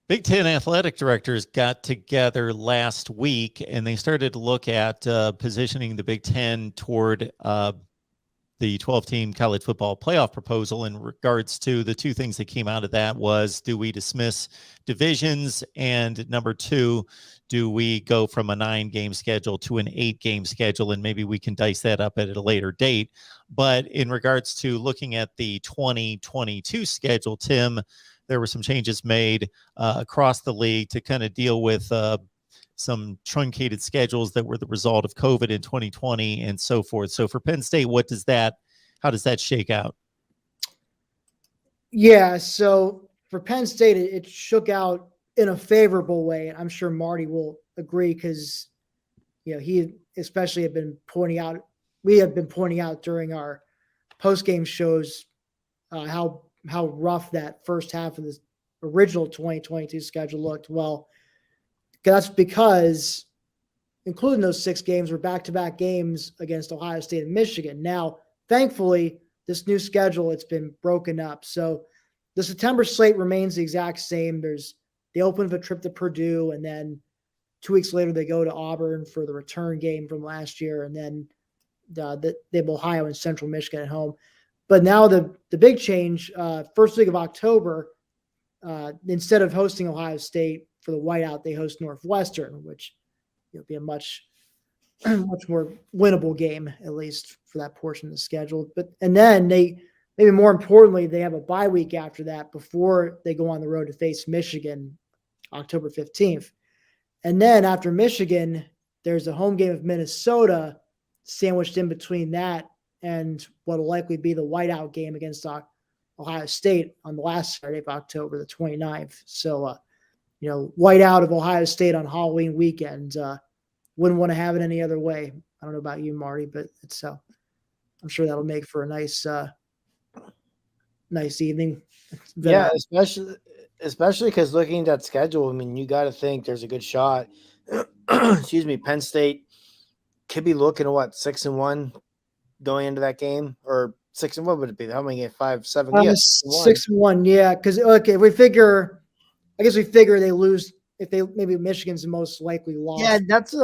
Big Ten athletic directors got together last week and they started to look at positioning the Big Ten toward the 12-team college football playoff proposal. In regards to the two things that came out of that was, do we dismiss divisions? And number two, do we go from a 9-game schedule to an 8-game schedule? And maybe we can dice that up at a later date. But in regards to looking at the 2022 schedule, Tim, there were some changes made across the league to kind of deal with some truncated schedules that were the result of COVID in 2020 and so forth. So for Penn State, how does that shake out? Yeah, so for Penn State, it shook out in a favorable way. I'm sure Marty will agree because, he especially had been pointing out, we had been pointing out during our post-game shows how rough that first half of the original 2022 schedule looked. Well, that's because, including those 6 games, were back-to-back games against Ohio State and Michigan. Now, thankfully, this new schedule, it's been broken up. So the September slate remains the exact same. They open with a trip to Purdue, and then 2 weeks later they go to Auburn for the return game from last year, and then they have Ohio and Central Michigan at home. But now the big change, first week of October, instead of hosting Ohio State for the whiteout, they host Northwestern, which will be a much more winnable game, at least for that portion of the schedule. And then maybe more importantly, they have a bye week after that before they go on the road to face Michigan October 15th. And then after Michigan, there's a home game of Minnesota sandwiched in between that and what will likely be the whiteout game against Ohio State on the last Saturday of October, the 29th. So, whiteout of Ohio State on Halloween weekend. Wouldn't want to have it any other way. I don't know about you, Marty, but it's I'm sure that'll make for a nice evening. Yeah, especially because looking at that schedule, I mean, you got to think there's a good shot. Excuse me, Penn State could be looking at 6-1 going into that game, or 6-1 would it be? How many? 5, 7? Yeah, 6-1. Yeah, because I guess we figure they lose. If maybe Michigan's the most likely loss. Yeah, that's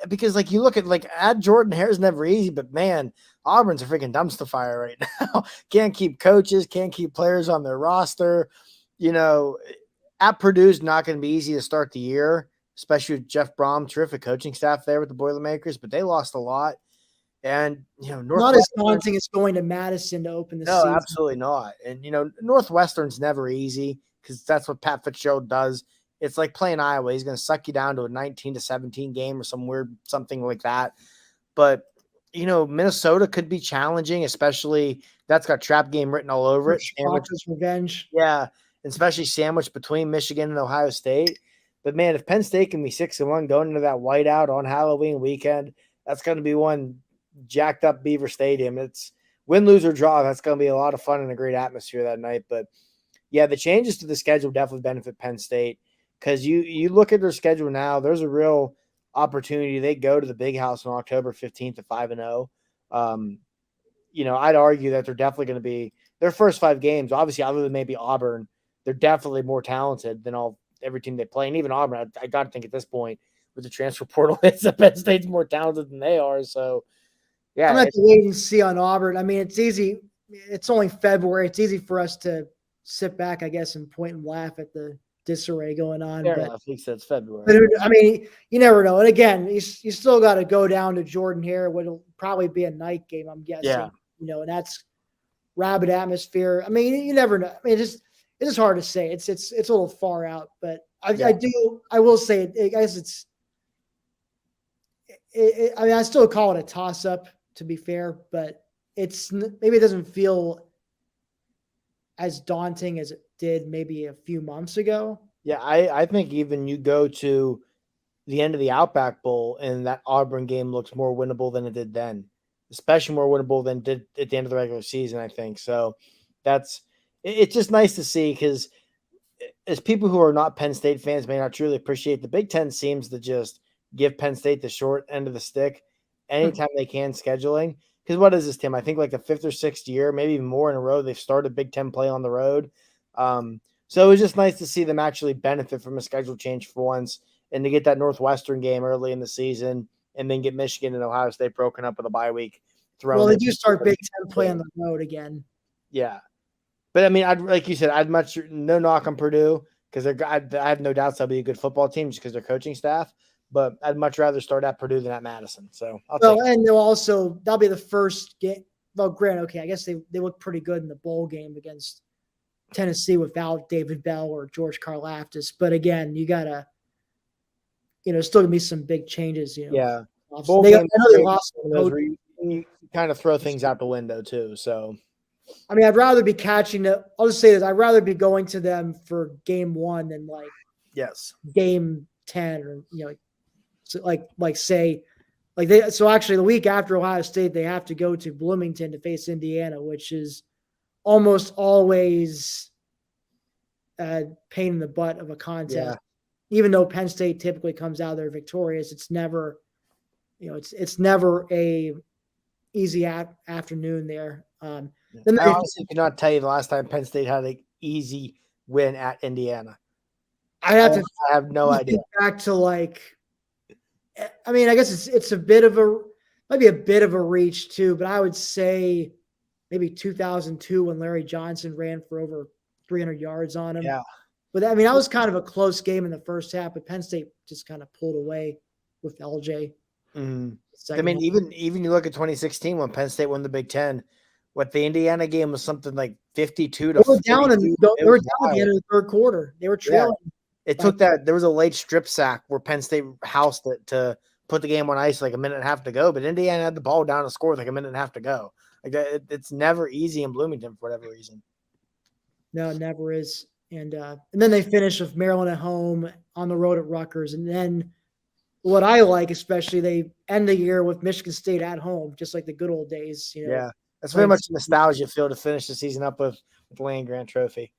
because you look at add Jordan Hare's never easy, but man, Auburn's a freaking dumpster fire right now. Can't keep coaches, can't keep players on their roster. At Purdue's not going to be easy to start the year, especially with Jeff Brom, terrific coaching staff there with the Boilermakers, but they lost a lot. And not as daunting as going to Madison to open the season. No, absolutely not. And Northwestern's never easy because that's what Pat Fitzgerald does. It's like playing Iowa. He's going to suck you down to a 19-17 game or something like that. But, Minnesota could be challenging, especially that's got trap game written all over it. Sandwich's revenge. Yeah, especially sandwiched between Michigan and Ohio State. But, man, if Penn State can be 6-1 going into that whiteout on Halloween weekend, that's going to be one jacked up Beaver Stadium. It's win, lose, or draw. That's going to be a lot of fun and a great atmosphere that night. But, yeah, the changes to the schedule definitely benefit Penn State. Because you look at their schedule now, there's a real opportunity. They go to the Big House on October 15th at 5-0. I'd argue that they're definitely going to be their first 5 games. Obviously, other than maybe Auburn, they're definitely more talented than every team they play. And even Auburn, I got to think at this point with the transfer portal, it's Penn State's more talented than they are. So, yeah, I'm going to wait and see on Auburn. I mean, it's easy. It's only February. It's easy for us to sit back, I guess, and point and laugh at the disarray going on. Fair enough. At least it's February. But I mean, you never know. And again, you still got to go down to Jordan Hare. What'll probably be a night game, I'm guessing. Yeah. And that's rabid atmosphere. I mean, you never know. I mean, it's just hard to say. It's a little far out, but I will say, I guess I mean, I still call it a toss up, to be fair, but maybe it doesn't feel as daunting as it did maybe a few months ago. Yeah, I think even you go to the end of the Outback Bowl and that Auburn game looks more winnable than it did then, especially more winnable than it did at the end of the regular season, I think. So it's just nice to see because as people who are not Penn State fans may not truly appreciate, the Big Ten seems to just give Penn State the short end of the stick anytime they can scheduling. Because what is this, Tim? I think like the 5th or 6th year, maybe even more in a row, they've started Big Ten play on the road. So it was just nice to see them actually benefit from a schedule change for once, and to get that Northwestern game early in the season, and then get Michigan and Ohio State broken up with a bye week. Well, they do start Big Ten play on the road again. Yeah, but I mean, like you said, I'd much no knock on Purdue because I have no doubts they'll be a good football team just because their coaching staff. But I'd much rather start at Purdue than at Madison. So and that'll be the first game. Well, granted, okay, I guess they look pretty good in the bowl game against Tennessee without David Bell or George Karlaftis. But again, you gotta, still gonna be some big changes. Yeah, I know they lost those where you kind of throw things out the window too. So, I mean, I'd rather be I'll just say this: I'd rather be going to them for game 1 than game 10 or so actually the week after Ohio State, they have to go to Bloomington to face Indiana, which is almost always a pain in the butt of a contest. Yeah. Even though Penn State typically comes out there victorious, it's never, it's never a easy afternoon there. Then I honestly cannot tell you the last time Penn State had an easy win at Indiana. I have no idea. Back to I guess it's might be a bit of a reach too, but I would say maybe 2002 when Larry Johnson ran for over 300 yards on him. Yeah. But that was kind of a close game in the first half, but Penn State just kind of pulled away with LJ. Mm-hmm. I mean, even you look at 2016 when Penn State won the Big Ten, what the Indiana game was something like 52 to 42. They were down at the end of the third quarter. They were trailing. Yeah. It took that. There was a late strip sack where Penn State housed it to put the game on ice like a minute and a half to go, but Indiana had the ball down and scored like a minute and a half to go. Like that, it's never easy in Bloomington for whatever reason. No, it never is. And then they finish with Maryland at home, on the road at Rutgers, and then what I like, especially, they end the year with Michigan State at home, just like the good old days. Yeah, that's very much a nostalgia feel to finish the season up with the Land Grant Trophy.